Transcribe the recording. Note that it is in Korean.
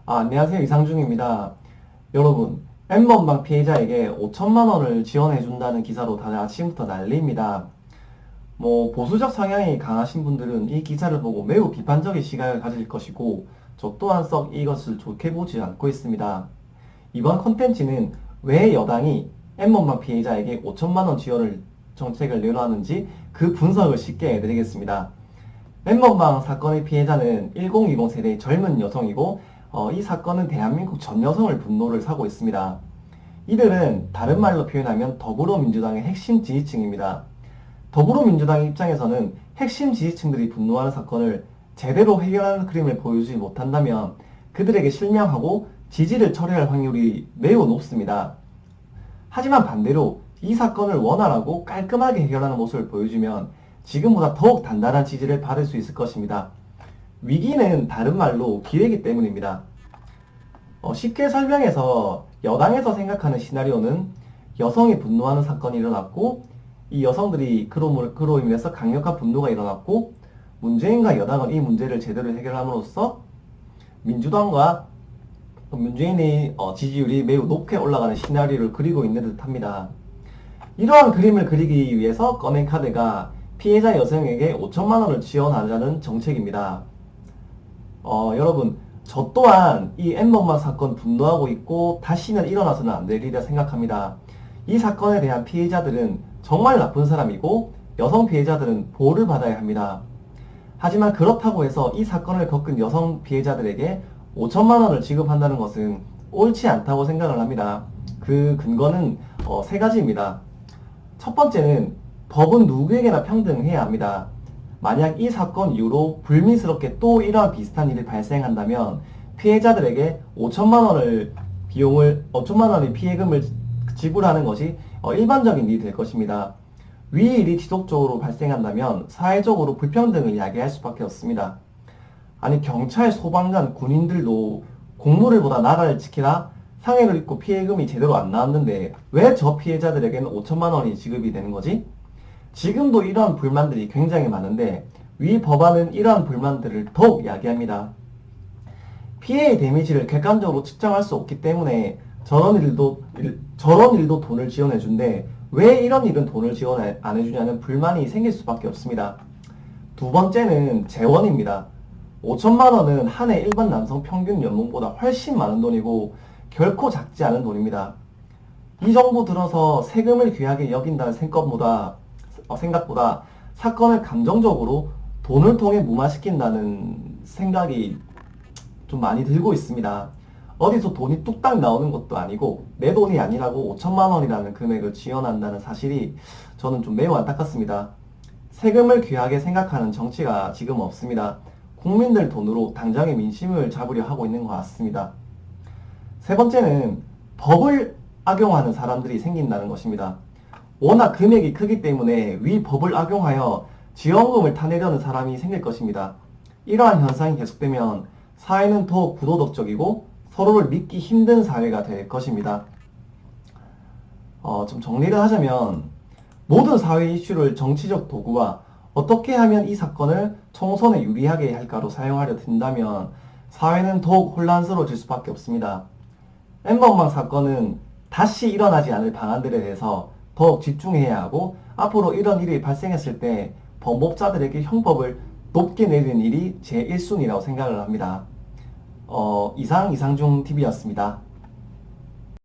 안녕하세요. 이상중입니다. 여러분, N번방 피해자에게 5천만 원을 지원해준다는 기사로 다들 아침부터 난리입니다. 보수적 성향이 강하신 분들은 이 기사를 보고 매우 비판적인 시각을 가질 것이고, 저 또한 썩 이것을 좋게 보지 않고 있습니다. 이번 컨텐츠는 왜 여당이 N번방 피해자에게 5천만 원 지원을 정책을 내놓았는지 그 분석을 쉽게 해드리겠습니다. N번방 사건의 피해자는 1020 세대의 젊은 여성이고 이 사건은 대한민국 전 여성을 분노를 사고 있습니다. 이들은 다른 말로 표현하면 더불어민주당의 핵심 지지층입니다. 더불어민주당 입장에서는 핵심 지지층들이 분노하는 사건을 제대로 해결하는 그림을 보여주지 못한다면 그들에게 실명하고 지지를 철회할 확률이 매우 높습니다. 하지만 반대로 이 사건을 원활하고 깔끔하게 해결하는 모습을 보여주면 지금보다 더욱 단단한 지지를 받을 수 있을 것입니다. 위기는 다른 말로 기회이기 때문입니다. 쉽게 설명해서 여당에서 생각하는 시나리오는 여성이 분노하는 사건이 일어났고 이 여성들이 그로 인해서 강력한 분노가 일어났고 문재인과 여당은 이 문제를 제대로 해결함으로써 민주당과 문재인의 지지율이 매우 높게 올라가는 시나리오를 그리고 있는 듯합니다. 이러한 그림을 그리기 위해서 꺼낸 카드가 피해자 여성에게 5천만 원을 지원하자는 정책입니다. 여러분, 저 또한 이 N번방 사건 분노하고 있고 다시는 일어나서는 안 되리라 생각합니다. 이 사건에 대한 피해자들은 정말 나쁜 사람이고 여성 피해자들은 보호를 받아야 합니다. 하지만 그렇다고 해서 이 사건을 겪은 여성 피해자들에게 5천만 원을 지급한다는 것은 옳지 않다고 생각을 합니다. 그 근거는 세 가지입니다. 첫 번째는 법은 누구에게나 평등해야 합니다. 만약 이 사건 이후로 불미스럽게 또 이러한 비슷한 일이 발생한다면 피해자들에게 5천만 원의 피해금을 지불하는 것이 일반적인 일이 될 것입니다. 위 일이 지속적으로 발생한다면 사회적으로 불평등을 야기할 수밖에 없습니다. 아니 경찰, 소방관, 군인들도 공무를 보다 나라를 지키라 상해를 입고 피해금이 제대로 안 나왔는데 왜 저 피해자들에게는 5천만 원이 지급이 되는 거지? 지금도 이러한 불만들이 굉장히 많은데 위 법안은 이러한 불만들을 더욱 야기합니다. 피해의 데미지를 객관적으로 측정할 수 없기 때문에 저런 일도 돈을 지원해준데 왜 이런 일은 돈을 지원 안 해주냐는 불만이 생길 수밖에 없습니다. 두 번째는 재원입니다. 5천만 원은 한 해 일반 남성 평균 연봉보다 훨씬 많은 돈이고 결코 작지 않은 돈입니다. 이 정부 들어서 세금을 귀하게 여긴다는 생각보다 사건을 감정적으로 돈을 통해 무마시킨다는 생각이 좀 많이 들고 있습니다. 어디서 돈이 뚝딱 나오는 것도 아니고 내 돈이 아니라고 5천만 원이라는 금액을 지원한다는 사실이 저는 좀 매우 안타깝습니다. 세금을 귀하게 생각하는 정치가 지금 없습니다. 국민들 돈으로 당장의 민심을 잡으려 하고 있는 것 같습니다. 세 번째는 법을 악용하는 사람들이 생긴다는 것입니다. 워낙 금액이 크기 때문에 위 법을 악용하여 지원금을 타내려는 사람이 생길 것입니다. 이러한 현상이 계속되면 사회는 더욱 부도덕적이고 서로를 믿기 힘든 사회가 될 것입니다. 좀 정리를 하자면 모든 사회 이슈를 정치적 도구와 어떻게 하면 이 사건을 총선에 유리하게 할까로 사용하려 든다면 사회는 더욱 혼란스러워질 수밖에 없습니다. N번방 사건은 다시 일어나지 않을 방안들에 대해서 더욱 집중해야 하고 앞으로 이런 일이 발생했을 때 범법자들에게 형법을 높게 내리는 일이 제 1순위라고 생각을 합니다. 이상 이상중 TV였습니다.